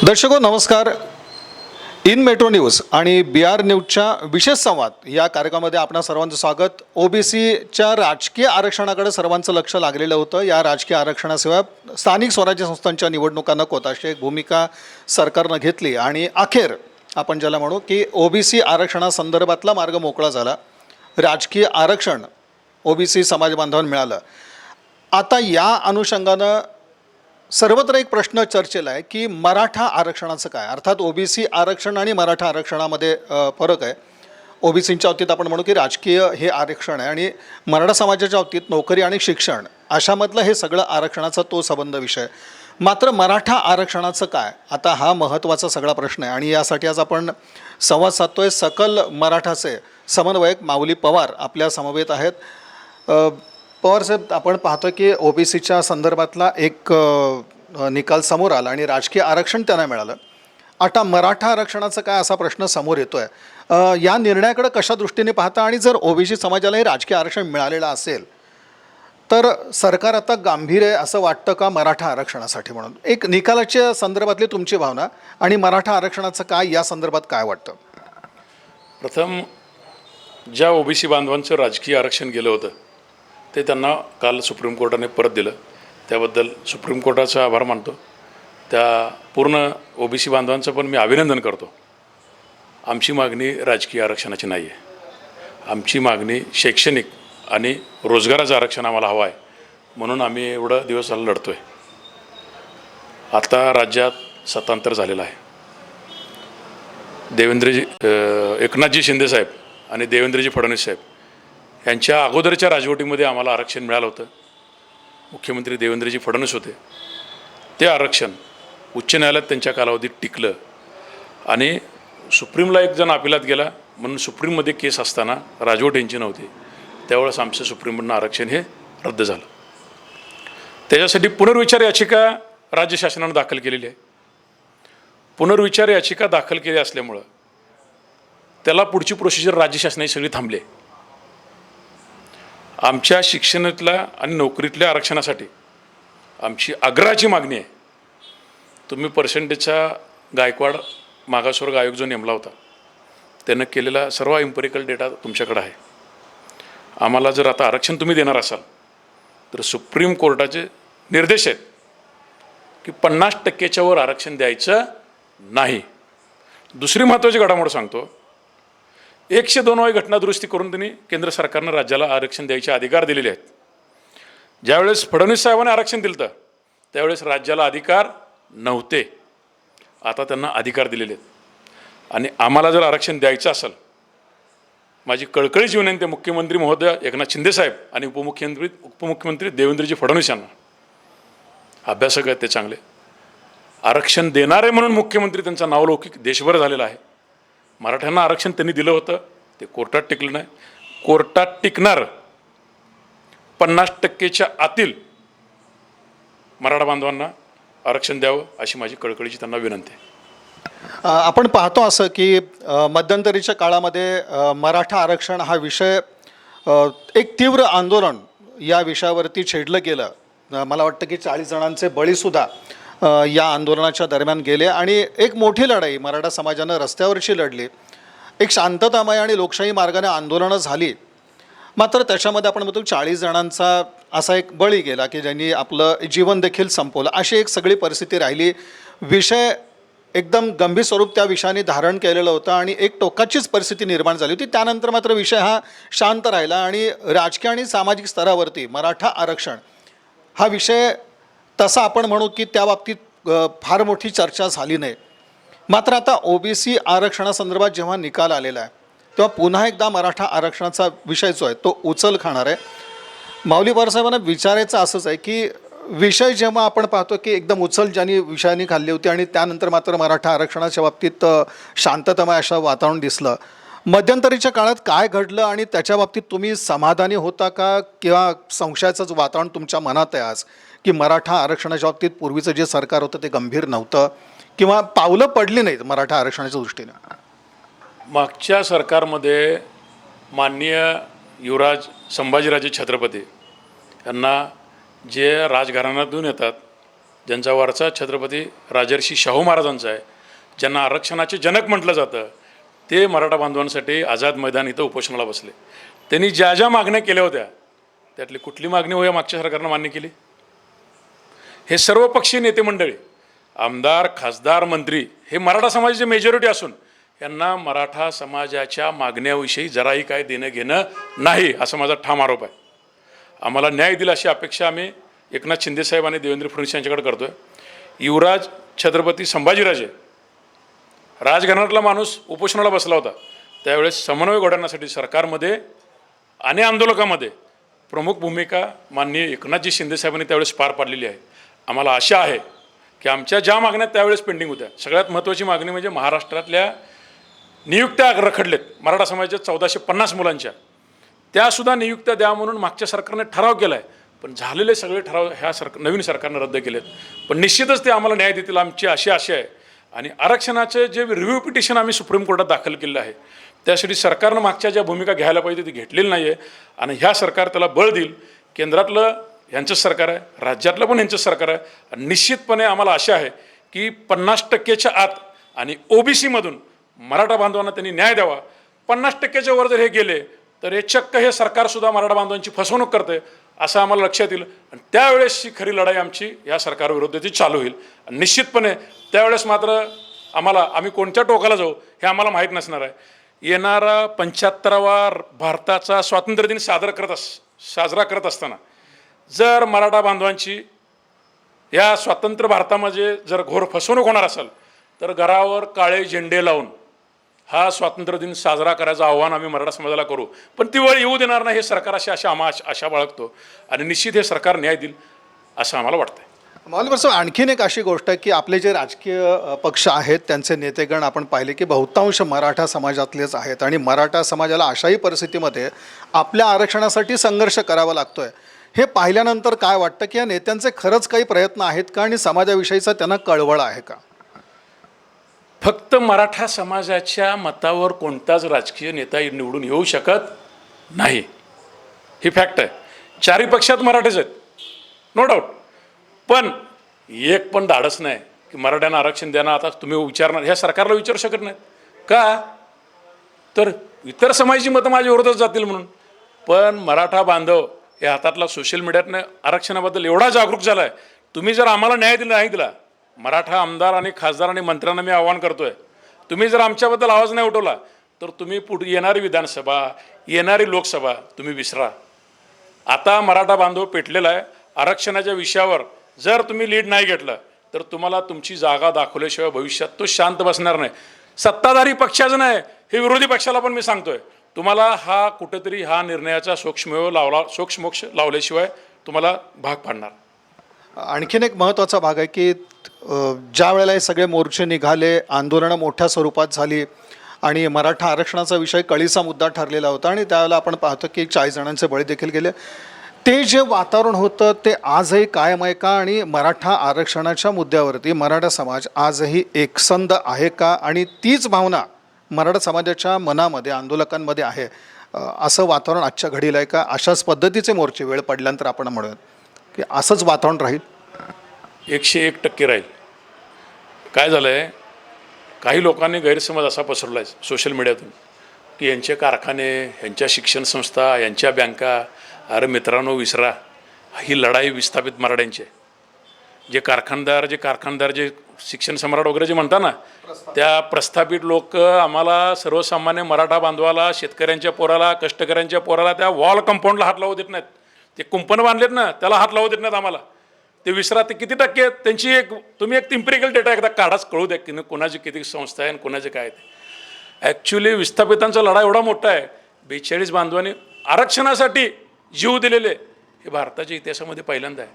दर्शको नमस्कार. In metro news आणि बी आर न्यूजच्या विशेष संवाद या कार्यक्रमामध्ये आपणा सर्वांचं स्वागत. ओबीसीच्या राजकीय आरक्षणाकडे सर्वांचं लक्ष लागलेलं होतं. या राजकीय आरक्षणाशिवाय स्थानिक स्वराज्य संस्थांच्या निवडणुका नकोत अशी एक भूमिका सरकारनं घेतली आणि अखेर आपण ज्याला म्हणू की ओबीसी आरक्षणासंदर्भातला मार्ग मोकळा झाला. राजकीय आरक्षण ओबीसी समाज बांधवांना मिळालं. आता या अनुषंगानं सर्वत्र एक प्रश्न चर्चेला आहे की मराठा आरक्षणाचं काय. अर्थात ओबीसी आरक्षण आणि मराठा आरक्षणामध्ये फरक आहे. ओबीसींच्या बाबतीत आपण म्हणू की राजकीय हे आरक्षण आहे आणि मराठा समाजाच्या बाबतीत नोकरी आणि शिक्षण अशामधलं हे सगळं आरक्षणाचा तो संबंध विषय. मात्र मराठा आरक्षणाचं काय, आता हा महत्त्वाचा सगळा प्रश्न आहे आणि यासाठी आज आपण संवाद साधतोय. सकल मराठाचे समन्वयक माऊली पवार आपल्या समवेत आहेत. पवार साहेब, आपण पाहतो की ओबीसीच्या संदर्भातला एक निकाल समोर आला आणि राजकीय आरक्षण त्यांना मिळालं. आता मराठा आरक्षणाचं काय असा प्रश्न समोर येतो आहे. या निर्णयाकडे कशा दृष्टीने पाहता आणि जर ओबीसी समाजाला हे राजकीय आरक्षण मिळालेलं असेल तर सरकार आता गांभीर आहे असं वाटतं का मराठा आरक्षणासाठी? म्हणून एक निकालाच्या संदर्भातली तुमची भावना आणि मराठा आरक्षणाचं काय या संदर्भात काय वाटतं? प्रथम ज्या ओबीसी बांधवांचं राजकीय आरक्षण गेलं होतं ते त्यांना काल सुप्रीम कोर्टाने परत दिलं. त्याबद्दल सुप्रीम कोर्टाचा आभार मानतो. त्या पूर्ण ओबीसी बांधवांचं पण मी अभिनंदन करतो. आमची मागणी राजकीय आरक्षणाची नाही आहे. आमची मागणी शैक्षणिक आणि रोजगाराचं आरक्षण आम्हाला हवं आहे. म्हणून आम्ही एवढं दिवस झालं लढतो आहे. आता राज्यात सत्तांतर झालेलं आहे. एकनाथजी शिंदेसाहेब आणि देवेंद्रजी फडणवीस साहेब यांच्या अगोदरच्या राजवटीमध्ये आम्हाला आरक्षण मिळालं होतं. मुख्यमंत्री देवेंद्रजी फडणवीस होते. ते आरक्षण उच्च न्यायालयात त्यांच्या कालावधीत टिकलं आणि सुप्रीमला एक जण अपिलात गेला म्हणून सुप्रीममध्ये केस असताना राजवट यांची नव्हती. त्यावेळेस आमचं सुप्रीममधनं आरक्षण हे रद्द झालं. त्याच्यासाठी पुनर्विचार याचिका राज्य शासनानं दाखल केलेली आहे. पुनर्विचार याचिका दाखल केली असल्यामुळं त्याला पुढची प्रोसिजर राज्य शासनाची सगळी थांबली. आमच्या शिक्षणातल्या आणि नोकरीतल्या आरक्षणासाठी आमची आग्रहाची मागणी आहे. तुम्ही पर्सेंटेजचा गायकवाड मागासवर्ग आयोग जो नेमला होता त्यानं केलेला सर्व इम्पेरिकल डेटा तुमच्याकडे आहे. आम्हाला जर आता आरक्षण तुम्ही देणार असाल तर सुप्रीम कोर्टाचे निर्देश आहेत की 50% वर आरक्षण द्यायचं नाही. दुसरी महत्त्वाची घडामोड सांगतो. 102 घटना दुरुस्ती करून त्यांनी केंद्र सरकारनं राज्याला आरक्षण द्यायचे अधिकार दिलेले आहेत. ज्यावेळेस फडणवीस साहेबांनी आरक्षण दिलं होतं त्यावेळेस राज्याला अधिकार नव्हते. आता त्यांना अधिकार दिलेले आहेत आणि आम्हाला जर आरक्षण द्यायचं असेल माझी कळकळीची विनंती मुख्यमंत्री महोदय एकनाथ शिंदेसाहेब आणि उपमुख्यमंत्री देवेंद्रजी फडणवीस यांना. अभ्यासक आहेत ते चांगले. आरक्षण देणारे म्हणून मुख्यमंत्री त्यांचा नावलौकिक देशभर झालेला आहे. मराठ्यांना आरक्षण त्यांनी दिलं होतं ते कोर्टात टिकलं नाही. कोर्टात टिकणार 50% आतील मराठा बांधवांना आरक्षण द्यावं अशी माझी कळकळीची त्यांना विनंती आहे. आपण पाहतो असं की मध्यंतरीच्या काळामध्ये मराठा आरक्षण हा विषय एक तीव्र आंदोलन या विषयावरती छेडलं गेलं. मला वाटतं की 40 जणांचे बळीसुद्धा या आंदोलनाच्या दरम्यान गेले आणि एक मोठी लढाई मराठा समाजानं रस्त्यावरची लढली. एक शांततामय आणि लोकशाही मार्गाने आंदोलनं झाली. मात्र त्याच्यामध्ये आपण म्हणतो 40 जणांचा असा एक बळी गेला की ज्यांनी आपलं जीवन देखील संपवलं. अशी एक सगळी परिस्थिती राहिली. विषय एकदम गंभीर स्वरूप त्या विषयाने धारण केलेलं होतं आणि एक टोकाचीच परिस्थिती निर्माण झाली होती. त्यानंतर मात्र विषय हा शांत राहिला आणि राजकीय आणि सामाजिक स्तरावरती मराठा आरक्षण हा विषय तसा आपण म्हणू की त्या बाबतीत फार मोठी चर्चा झाली नाही. मात्र आता ओबीसी आरक्षणासंदर्भात जेव्हा निकाल आलेला आहे तेव्हा पुन्हा एकदा मराठा आरक्षणाचा विषय जो आहे तो उचल खाणार आहे. माऊली पवार साहेबांना विचारायचं असंच आहे की विषय जेव्हा आपण पाहतो की एकदम उचल ज्यांनी विषयाने खाल्ली होती आणि त्यानंतर मात्र मराठा आरक्षणाच्या बाबतीत शांततामय असं वातावरण दिसलं. मध्यंतरीच्या काळात काय घडलं आणि त्याच्या बाबतीत तुम्ही समाधानी होता का किंवा संशयाचंच वातावरण तुमच्या मनात आहे आज की मराठा आरक्षणाच्या बाबतीत पूर्वीचं जे सरकार होतं ते गंभीर नव्हतं किंवा पावलं पडली नाहीत मराठा आरक्षणाच्या दृष्टीने? मागच्या सरकारमध्ये माननीय युवराज संभाजीराजे छत्रपती यांना जे राजघराण्यातून येतात ज्यांचा वारसा छत्रपती राजर्षी शाहू महाराजांचा आहे, ज्यांना आरक्षणाचे जनक म्हटलं जातं, ते मराठा बांधवांसाठी आझाद मैदान इथं उपोषणाला बसले. त्यांनी ज्या ज्या मागण्या केल्या होत्या त्यातली कुठली मागणी होया मागच्या सरकारनं मान्य केली? हे सर्व पक्षीय नेते मंडळी, आमदार, खासदार, मंत्री हे मराठा समाजाचे मेजॉरिटी असून यांना मराठा समाजाच्या मागण्याविषयी जराही काय देणं घेणं नाही, असा माझा ठाम आरोप आहे. आम्हाला न्याय दिला अशी अपेक्षा आम्ही एकनाथ शिंदेसाहेब आणि देवेंद्र फडणवीस यांच्याकडे करतो आहे. युवराज छत्रपती संभाजीराजे राजघराण्यातला माणूस उपोषणाला बसला होता, त्यावेळेस समन्वय घडवण्यासाठी सरकारमध्ये आणि आंदोलकामध्ये प्रमुख भूमिका माननीय एकनाथजी शिंदेसाहेबांनी त्यावेळेस पार पाडलेली आहे. आम्हाला आशा आहे की आमच्या ज्या मागण्या त्यावेळेस पेंडिंग होत्या, सगळ्यात महत्त्वाची मागणी म्हणजे महाराष्ट्रातल्या नियुक्त्या रखडलेत मराठा समाजाच्या 1450 मुलांच्या, त्यासुद्धा नियुक्त्या द्या म्हणून मागच्या सरकारने ठराव केला आहे. पण झालेले सगळे ठराव ह्या नवीन सरकारनं रद्द केलेत. पण निश्चितच ते आम्हाला न्याय देतील आमची अशी आशा आहे. आणि आरक्षणाचं जे रिव्ह्यू पिटिशन आम्ही सुप्रीम कोर्टात दाखल केलं आहे, त्यासाठी सरकारनं मागच्या ज्या भूमिका घ्यायला पाहिजे ती घेतलेली नाही आहे. आणि ह्या सरकार त्याला बळ देईल. केंद्रातलं ह्यांचंच सरकार आहे, राज्यातलं पण ह्यांचंच सरकार आहे. आणि निश्चितपणे आम्हाला आशा आहे की 50%च्या आत आणि OBC-मधून मराठा बांधवांना त्यांनी न्याय द्यावा. 50%च्या वर जर हे गेले तर हे चक्क हे सरकारसुद्धा मराठा बांधवांची फसवणूक करते असं आम्हाला लक्षात येईल. आणि त्यावेळेसची खरी लढाई आमची या सरकारविरुद्धची चालू होईल. आणि निश्चितपणे त्यावेळेस मात्र आम्ही कोणत्या टोकाला जाऊ हे आम्हाला माहीत नसणार आहे. येणारा 75वा भारताचा स्वातंत्र्य दिन साजरा करत असताना जर मराठा बांधवांची या स्वतंत्र भारतामध्ये जर घोर फसवणूक होणार असेल तर घरावर काळे झेंडे लावून हा स्वातंत्र्य दिन साजरा करायचं आव्हान आम्ही मराठा समाजाला करू. पण ती वेळ येऊ देणार नाही हे सरकार आशा बाळगतो. आणि निश्चित हे सरकार न्याय देईल असं आम्हाला वाटतं. माऊलीवर आणखीन एक अशी गोष्ट आहे की आपले जे राजकीय पक्ष आहेत त्यांचे नेतेगण आपण पाहिले की बहुतांश मराठा समाजातलेच आहेत. आणि मराठा समाजाला अशाही परिस्थितीमध्ये आपल्या आरक्षणासाठी संघर्ष करावा लागतोय. हे पाहिल्यानंतर काय वाटतं की या नेत्यांचे खरंच काही प्रयत्न आहेत का आणि समाजाविषयीचा त्यांना कळवळ आहे का? फक्त मराठा समाजाच्या मतावर कोणताच राजकीय नेता निवडून येऊ शकत नाही, ही फॅक्ट आहे. चारही पक्षात मराठीच आहेत, नो डाऊट. पण एक पण धाडस नाही की मराठ्यांना आरक्षण देणं आता तुम्ही विचारणार, ह्या सरकारला विचारू शकत नाहीत का? तर इतर समाजाची मतं माझ्या विरोधात जातील म्हणून. पण मराठा बांधव या हातातला सोशल मीडियातनं आरक्षणाबद्दल एवढा जागरूक झाला आहे. तुम्ही जर आम्हाला न्याय दिला नाही दिला, मराठा आमदार आणि खासदार आणि मंत्र्यांना मी आवाहन करतोय, तुम्ही जर आमच्याबद्दल आवाज नाही उठवला तर तुम्ही पुढे येणारी विधानसभा, येणारी लोकसभा तुम्ही विसरा. आता मराठा बांधव पेटलेला आहे. आरक्षणाच्या विषयावर जर तुम्ही लीड नाही घेतलं तर तुम्हाला तुमची जागा दाखवल्याशिवाय भविष्यात तो शांत बसणार नाही. सत्ताधारी पक्षाचं नाही, हे विरोधी पक्षाला पण मी सांगतोय, तुम्हाला हा कुठेतरी हा निर्णयाचा सोक्षमोक्ष लावल्याशिवाय तुम्हाला भाग पाडणार. आणखीन एक महत्त्वाचा भाग आहे की ज्या वेळेला हे सगळे मोर्चे निघाले, आंदोलनं मोठ्या स्वरूपात झाली आणि मराठा आरक्षणाचा विषय कळीचा मुद्दा ठरलेला होता आणि त्यावेळेला आपण पाहतो की 40 जणांचे बळी देखील गेले. ते जे वातावरण होतं ते आजही कायम आहे का? आणि मराठा आरक्षणाच्या मुद्द्यावरती मराठा समाज आजही एकसंध आहे का? आणि तीच भावना मराठा समाजाच्या मनामध्ये, आंदोलकांमध्ये आहे असं वातावरण आजच्या घडीला आहे का? अशाच पद्धतीचे मोर्चे वेळ पडल्यानंतर आपण म्हणूयात की असंच वातावरण राहील? 101% राहील. काय झालं आहे, काही लोकांनी गैरसमज असा पसरला आहे सोशल मीडियातून की यांचे कारखाने, यांच्या शिक्षण संस्था, यांच्या बँका, अरे मित्रांनो विसरा, ही लढाई विस्थापित मराठ्यांची आहे. जे कारखानदार जे शिक्षण सम्राट वगैरे जे म्हणतात ना, त्या प्रस्थापित लोक आम्हाला सर्वसामान्य मराठा बांधवाला, शेतकऱ्यांच्या पोराला, कष्टकऱ्यांच्या पोराला त्या वॉल कंपाऊंडला हात लावू देत नाहीत. ते कुंपण बांधलेत ना त्याला हात लावू देत नाहीत आम्हाला. ते विसरा. ते किती टक्के आहेत त्यांची तुम्ही एक इम्पिरिकल डेटा एकदा काढाच, कळू द्या की कोणाची किती संस्था आहे आणि कोणाचे काय आहे. ॲक्च्युली विस्थापितांचा लढा एवढा मोठा आहे. 42 बांधवांनी आरक्षणासाठी जीव दिलेले हे भारताच्या इतिहासामध्ये पहिल्यांदा आहे.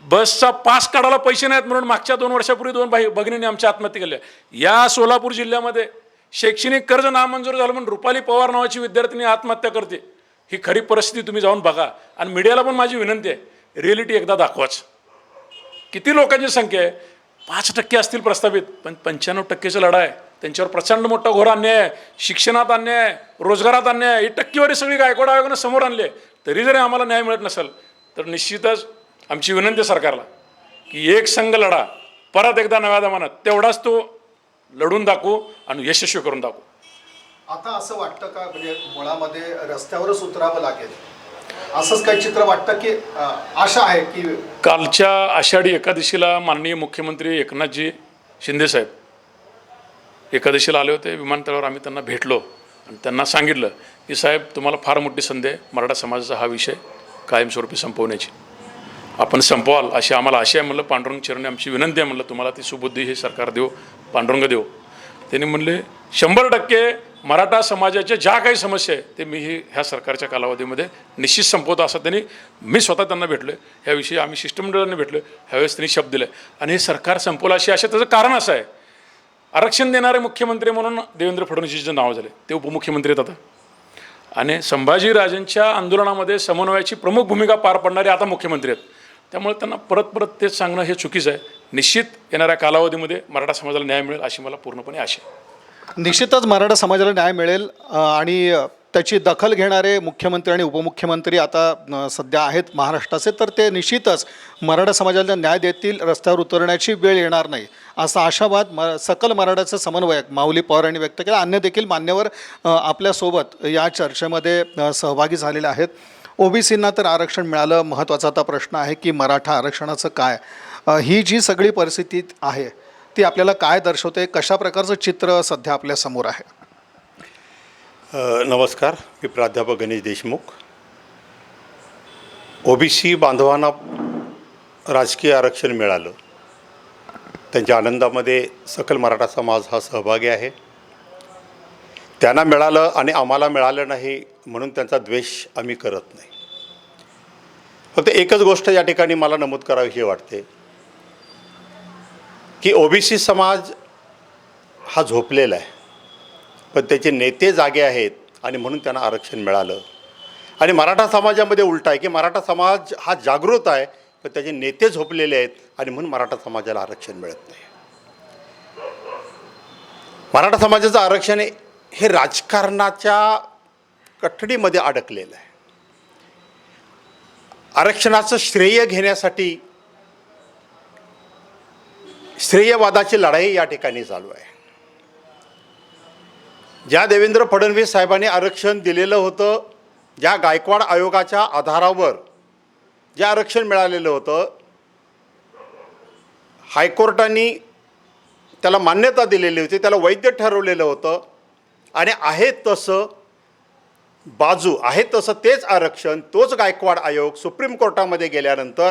बसचा पास काढायला पैसे नाहीत म्हणून मागच्या 2 वर्षापूर्वी 2 भगिनींनी आमच्या आत्महत्या केल्या. या सोलापूर जिल्ह्यामध्ये शैक्षणिक कर्ज नामंजूर झालं म्हणून रुपाली पवार नावाची विद्यार्थिनी आत्महत्या करते. ही खरी परिस्थिती तुम्ही जाऊन बघा. आणि मीडियाला पण माझी विनंती आहे, रिअलिटी एकदा दाखवाच. किती लोकांची संख्या आहे? 5% असतील प्रस्थापित, पण 95%चा लढा आहे. त्यांच्यावर प्रचंड मोठा घोर अन्याय आहे. शिक्षणात अन्याय आहे, रोजगारात अन्याय आहे. ही टक्केवारी सगळी गायकवाड आयोगानं समोर आणली आहे. तरी जरी आम्हाला न्याय मिळत नसेल तर निश्चितच आमची विनंती सरकारला की एक संघ लढा, परत एकदा नव्या दमानं तेवढाच तो लढून दाखवू आणि यशस्वी करून दाखवू. आता असं वाटतं का म्हणजे मुळामध्ये रस्त्यावरच उतरावं लागेल असंच काही चित्र वाटतं की आशा आहे की कालच्या आषाढी एकादशीला माननीय मुख्यमंत्री एकनाथजी शिंदेसाहेब एकादशीला आले होते. विमानतळावर आम्ही त्यांना भेटलो आणि त्यांना सांगितलं की साहेब, तुम्हाला फार मोठी संधी आहे मराठा समाजाचा हा विषय कायमस्वरूपी संपवण्याची. आपण संपवाल अशी आम्हाला आशा आहे. म्हणलं पांडुरंग चरणी आमची विनंती आहे. म्हणलं तुम्हाला ती सुबुद्धी हे सरकार देव, पांडुरंग देव. त्यांनी म्हणले 100% मराठा समाजाच्या ज्या काही समस्या आहे ते मी ह्या सरकारच्या कालावधीमध्ये निश्चित संपवतो असं त्यांनी, मी स्वतः त्यांना भेटलो आहे. ह्याविषयी आम्ही शिष्टमंडळाने भेटलो. ह्यावेळेस त्यांनी शब्द दिले आणि हे सरकार संपवलं अशी आशा. त्याचं कारण असं आहे, आरक्षण देणारे मुख्यमंत्री म्हणून देवेंद्र फडणवीसचे नाव झाले, ते उपमुख्यमंत्री आहेत आता. आणि संभाजीराजांच्या आंदोलनामध्ये समन्वयाची प्रमुख भूमिका पार पडणारे आता मुख्यमंत्री आहेत. त्यामुळे त्यांना परत परत तेच सांगणं हे चुकीचं आहे. निश्चित येणाऱ्या कालावधीमध्ये मराठा समाजाला न्याय मिळेल अशी मला पूर्णपणे आशा आहे. निश्चितच मराठा समाजाला न्याय मिळेल आणि त्याची दखल घेणारे मुख्यमंत्री आणि उपमुख्यमंत्री आता सध्या आहेत महाराष्ट्राचे, तर ते निश्चितच मराठा समाजाला न्याय देतील, रस्त्यावर उतरण्याची वेळ येणार नाही असा आशावाद सकल मराठाचे समन्वयक माऊली पवार यांनी व्यक्त केला. अन्य देखील मान्यवर आपल्यासोबत या चर्चेमध्ये सहभागी झालेले आहेत. ओबीसींना तर आरक्षण मिळालं, महत्त्वाचा आता प्रश्न आहे की मराठा आरक्षणाचं काय. ही जी सगळी परिस्थिती आहे ती आपल्याला काय दर्शवते, कशा प्रकारचं चित्र सध्या आपल्यासमोर आहे? नमस्कार, मी प्राध्यापक गणेश देशमुख. ओबीसी बांधवांना राजकीय आरक्षण मिळालं, त्यांच्या आनंदामध्ये सकल मराठा समाज हा सहभागी आहे. त्यांना मिळालं आणि आम्हाला मिळालं नाही म्हणून त्यांचा द्वेष आम्ही करत नाही. फक्त एकच गोष्ट या ठिकाणी मला नमूद करावीशी वाटते की ओबीसी समाज हा झोपलेला आहे, पण त्याचे नेते जागे आहेत आणि म्हणून त्यांना आरक्षण मिळालं. आणि मराठा समाजामध्ये उलट आहे की मराठा समाज हा जागृत आहे, पण त्याचे नेते झोपलेले आहेत आणि म्हणून मराठा समाजाला आरक्षण मिळत नाही. मराठा समाजाचं आरक्षण हे राजकारणाच्या कठडीमध्ये अडकलेलं आहे. आरक्षणाचं श्रेय घेण्यासाठी श्रेयवादाची लढाई या ठिकाणी चालू आहे. ज्या देवेंद्र फडणवीस साहेबांनी आरक्षण दिलेलं होतं, ज्या गायकवाड आयोगाच्या आधारावर जे आरक्षण मिळालेलं होतं, हायकोर्टाने त्याला मान्यता दिलेली होती, त्याला वैध ठरवलेलं होतं आणि आहे तसं बाजू आहे तसं तेच आरक्षण, तोच गायकवाड आयोग सुप्रीम कोर्टामध्ये गेल्यानंतर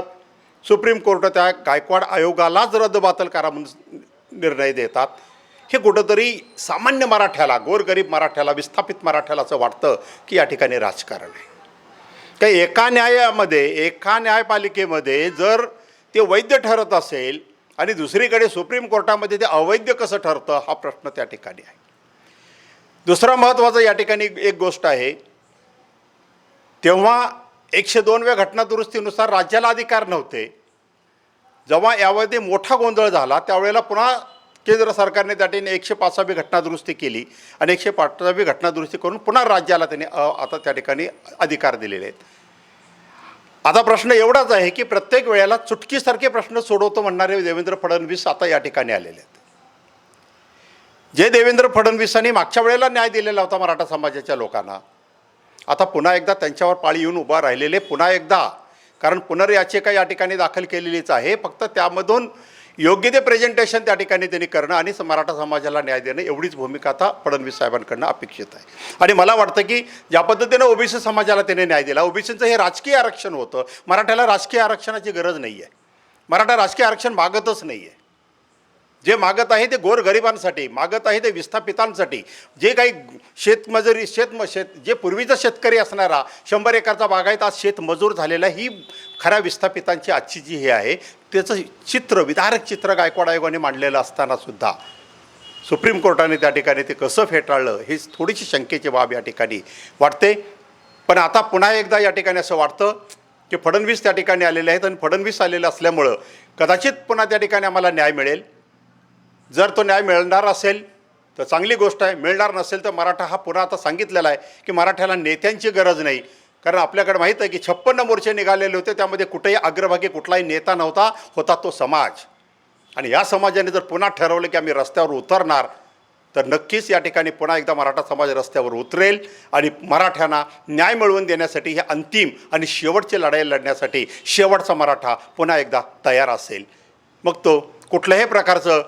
सुप्रीम कोर्ट त्या गायकवाड आयोगालाच रद्दबातल करा म्हणून निर्णय देतात. हे कुठंतरी सामान्य मराठ्याला, गोरगरीब मराठ्याला, विस्थापित मराठ्याला असं वाटतं की या ठिकाणी राजकारण आहे. काही एका न्यायपालिकेमध्ये जर ते वैध ठरत असेल आणि दुसरीकडे सुप्रीम कोर्टामध्ये ते अवैध कसं ठरतं हा प्रश्न त्या ठिकाणी आहे. दुसरा महत्त्वाचा या ठिकाणी एक गोष्ट आहे, तेव्हा 102व्या घटनादुरुस्तीनुसार राज्याला अधिकार नव्हते. जेव्हा यामध्ये मोठा गोंधळ झाला त्यावेळेला पुन्हा केंद्र सरकारने त्या ठिकाणी 105वी घटनादुरुस्ती केली आणि 105वी घटनादुरुस्ती करून पुन्हा राज्याला त्यांनी आता त्या ठिकाणी अधिकार दिलेले आहेत. आता प्रश्न एवढाच आहे की प्रत्येक वेळेला चुटकीसारखे प्रश्न सोडवतो म्हणणारे देवेंद्र फडणवीस आता या ठिकाणी आलेले आहेत. जे देवेंद्र फडणवीसांनी मागच्या वेळेला न्याय दिलेला होता मराठा समाजाच्या लोकांना, आता पुन्हा एकदा त्यांच्यावर पाळी येऊन उभा राहिलेले पुन्हा एकदा, कारण पुनर्याचिका या ठिकाणी दाखल केलेलीच आहे, फक्त त्यामधून योग्य ते प्रेझेंटेशन त्या ठिकाणी त्यांनी करणं आणि मराठा समाजाला न्याय देणं एवढीच भूमिका आता फडणवीस साहेबांकडनं अपेक्षित आहे. आणि मला वाटतं की ज्या पद्धतीनं ओबीसी समाजाला त्याने न्याय दिला, ओबीसीचं हे राजकीय आरक्षण होतं, मराठ्याला राजकीय आरक्षणाची गरज नाही आहे. मराठा राजकीय आरक्षण मागतच नाही आहे. जे मागत आहे ते गोरगरिबांसाठी मागत आहे, ते विस्थापितांसाठी. जे काही शेतमजुरी जे पूर्वीचा शेतकरी असणारा 100 एकरचा बागायत आज शेतमजूर झालेला, ही खऱ्या विस्थापितांची आजची जी हे आहे त्याचं चित्र, विदारक चित्र गायकवाड आयोगाने मांडलेलं असतानासुद्धा सुप्रीम कोर्टाने त्या ठिकाणी ते कसं फेटाळलं ही थोडीशी शंकेची बाब या ठिकाणी वाटते. पण आता पुन्हा एकदा या ठिकाणी असं वाटतं की फडणवीस त्या ठिकाणी आलेले आहेत आणि फडणवीस आलेले असल्यामुळं कदाचित पुन्हा त्या ठिकाणी आम्हाला न्याय मिळेल. जर तो न्याय मिळणार असेल तर चांगली गोष्ट आहे, मिळणार नसेल तर मराठा हा पुन्हा आता सांगितलेला आहे की मराठ्याला नेत्यांची गरज नाही, कारण आपल्याकडे माहीत आहे की 56 मोर्चे निघालेले होते, त्यामध्ये कुठेही अग्रभागी कुठलाही नेता नव्हता, होता तो समाज. आणि या समाजाने जर पुन्हा ठरवलं की आम्ही रस्त्यावर उतरणार, तर नक्कीच या ठिकाणी पुन्हा एकदा मराठा समाज रस्त्यावर उतरेल आणि मराठ्यांना न्याय मिळवून देण्यासाठी ही अंतिम आणि शेवटची लढाई लढण्यासाठी शेवटचा मराठा पुन्हा एकदा तयार असेल. मग तो कुठल्याही प्रकारचं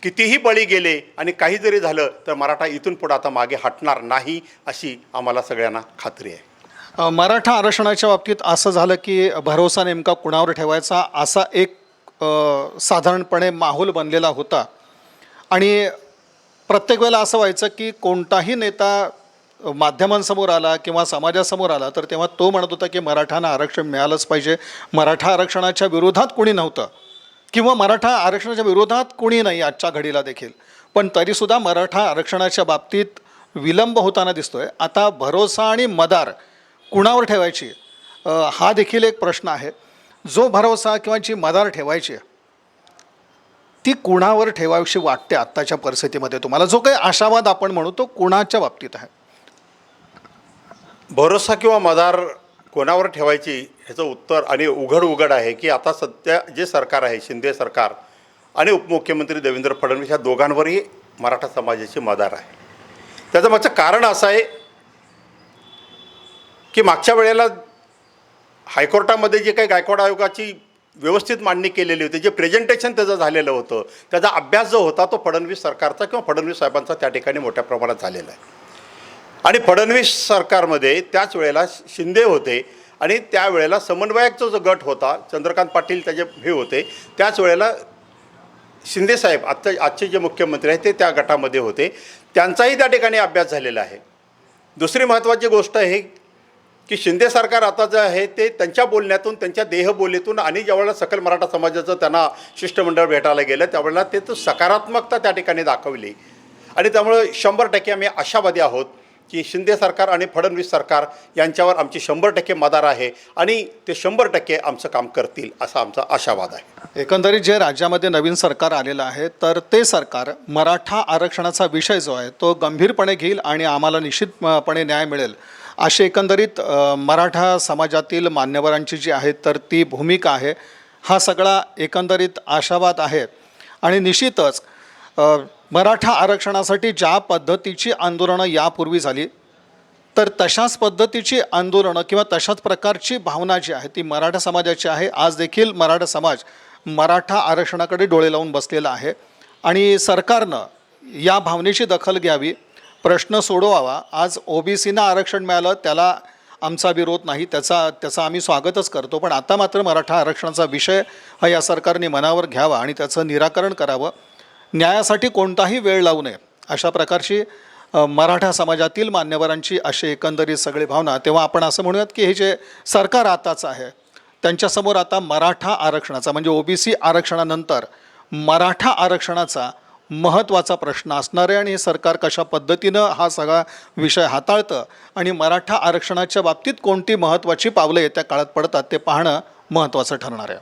कितीही बळी गेले आणि काही जरी झालं तर मराठा इथून पुढे आता मागे हटणार नाही, अशी आम्हाला सगळ्यांना खात्री आहे. मराठा आरक्षणाच्या बाबतीत असं झालं की भरोसा नेमका कुणावर ठेवायचा असा एक साधारणपणे माहोल बनलेला होता. आणि प्रत्येक वेळेला असं व्हायचं की कोणताही नेता माध्यमांसमोर आला किंवा समाजासमोर आला तर तेव्हा तो म्हणत होता की मराठ्यांना आरक्षण मिळालंच पाहिजे, मराठा आरक्षणाच्या विरोधात कोणी नव्हतं किंवा मराठा आरक्षणाच्या विरोधात कोणी नाही आजच्या घडीला देखील. पण तरीसुद्धा मराठा आरक्षणाच्या बाबतीत विलंब होताना दिसतोय. आता भरोसा आणि मदार कुणावर ठेवायची हा देखील एक प्रश्न आहे. जो भरोसा किंवा जी मदार ठेवायची ती कुणावर ठेवावीशी वाटते आत्ताच्या परिस्थितीमध्ये तुम्हाला? जो काही आशावाद आपण म्हणू तो कुणाच्या बाबतीत आहे? भरोसा किंवा मदार कोणावर ठेवायची ह्याचं उत्तर आणि उघड आहे की आता सध्या जे सरकार आहे, शिंदे सरकार आणि उपमुख्यमंत्री देवेंद्र फडणवीस या दोघांवरही मराठा समाजाची मदार आहे. त्याचं मागचं कारण असं आहे की मागच्या वेळेला हायकोर्टामध्ये जे काही गायकवाड आयोगाची व्यवस्थित मांडणी केलेली होती, जे प्रेझेंटेशन त्याचं झालेलं होतं, त्याचा अभ्यास जो होता तो फडणवीस सरकारचा किंवा फडणवीस साहेबांचा त्या ठिकाणी मोठ्या प्रमाणात झालेला आहे. आणि फडणवीस सरकारमध्ये त्याच वेळेला शिंदे होते आणि त्यावेळेला समन्वयकचा जो गट होता, चंद्रकांत पाटील त्याचे हे होते, त्याच वेळेला शिंदेसाहेब आजचे जे मुख्यमंत्री आहेत ते त्या गटामध्ये होते, त्यांचाही त्या ठिकाणी अभ्यास झालेला आहे. दुसरी महत्त्वाची गोष्ट आहे की शिंदे सरकार आता जे आहे ते त्यांच्या बोलण्यातून, त्यांच्या देहबोलीतून आणि ज्यावेळेला सकल मराठा समाजाचं त्यांना शिष्टमंडळ भेटायला गेलं त्यावेळेला ते तो सकारात्मकता त्या ठिकाणी दाखवली. आणि त्यामुळे 100% आम्ही आशावादी आहोत की शिंदे सरकार आणि फडणवीस सरकार यांच्यावर आमची 100% मदार आहे आणि ते 100% आमचं काम करतील असा आमचा आशावाद आहे. एकंदरीत जे राज्यामध्ये नवीन सरकार आलेलं आहे तर ते सरकार मराठा आरक्षणाचा विषय जो आहे तो गंभीरपणे घेईल आणि आम्हाला निश्चितपणे न्याय मिळेल अशी एकंदरीत मराठा समाजातील मान्यवरांची जी आहे तर ती भूमिका आहे. हा सगळा एकंदरीत आशावाद आहे. आणि निश्चितच मराठा आरक्षणासाठी ज्या पद्धतीची आंदोलनं यापूर्वी झाली तर तशाच पद्धतीची आंदोलनं किंवा तशाच प्रकारची भावना जी आहे ती मराठा समाजाची आहे. आज देखील मराठा समाज मराठा आरक्षणाकडे डोळे लावून बसलेला आहे आणि सरकारनं या भावनेची दखल घ्यावी, प्रश्न सोडवावा. आज OBCना आरक्षण मिळालं त्याला आमचा विरोध नाही, त्याचं आम्ही स्वागतच करतो. पण आता मात्र मराठा आरक्षणाचा विषय हा या सरकारने मनावर घ्यावा आणि त्याचं निराकरण करावं. न्यायासाठी कोणताही वेळ लावू नये अशा प्रकारची मराठा समाजातील मान्यवरांची अशी एकंदरीत सगळी भावना. तेव्हा आपण असं म्हणूयात की हे जे सरकार आताचं आहे त्यांच्यासमोर आता मराठा आरक्षणाचा म्हणजे OBC आरक्षणानंतर मराठा आरक्षणाचा महत्त्वाचा प्रश्न असणार आहे. आणि हे सरकार कशा पद्धतीनं हा सगळा विषय हाताळतं आणि मराठा आरक्षणाच्या बाबतीत कोणती महत्त्वाची पावलं येत्या काळात पडतात ते पाहणं महत्त्वाचं ठरणार आहे.